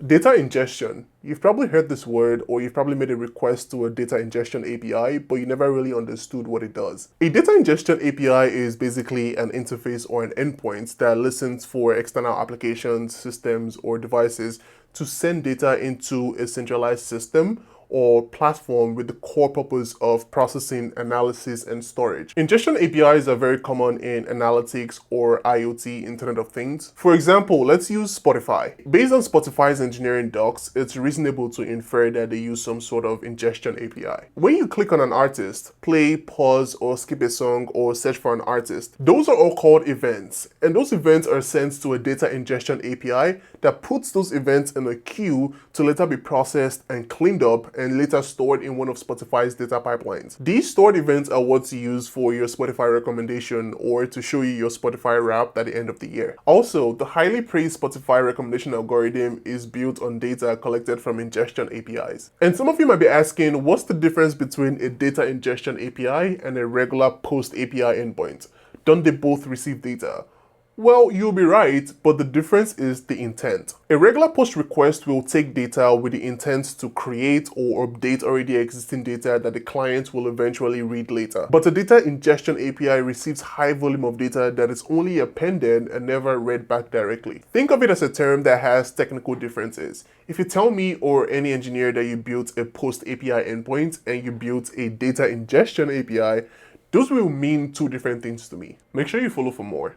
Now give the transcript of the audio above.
Data ingestion. You've probably heard this word, or you've probably made a request to a data ingestion API, but you never really understood what it does. A data ingestion API is basically an interface or an endpoint that listens for external applications, systems, or devices to send data into a centralized system or platform with the core purpose of processing, analysis, and storage. Ingestion APIs are very common in analytics or IoT, Internet of Things. For example, let's use Spotify. Based on Spotify's engineering docs, it's reasonable to infer that they use some sort of ingestion API. When you click on an artist, play, pause, or skip a song, or search for an artist, those are all called events, and those events are sent to a data ingestion API that puts those events in a queue to later be processed and cleaned up and later stored in one of Spotify's data pipelines. These stored events are what's used for your Spotify recommendation or to show you your Spotify Wrapped at the end of the year. Also, the highly praised Spotify recommendation algorithm is built on data collected from ingestion APIs. And some of you might be asking, what's the difference between a data ingestion API and a regular post API endpoint? Don't they both receive data? Well, you'll be right, but the difference is the intent. A regular post request will take data with the intent to create or update already existing data that the client will eventually read later. But a data ingestion API receives high volume of data that is only appended and never read back directly. Think of it as a term that has technical differences. If you tell me or any engineer that you built a post API endpoint and you built a data ingestion API, those will mean two different things to me. Make sure you follow for more.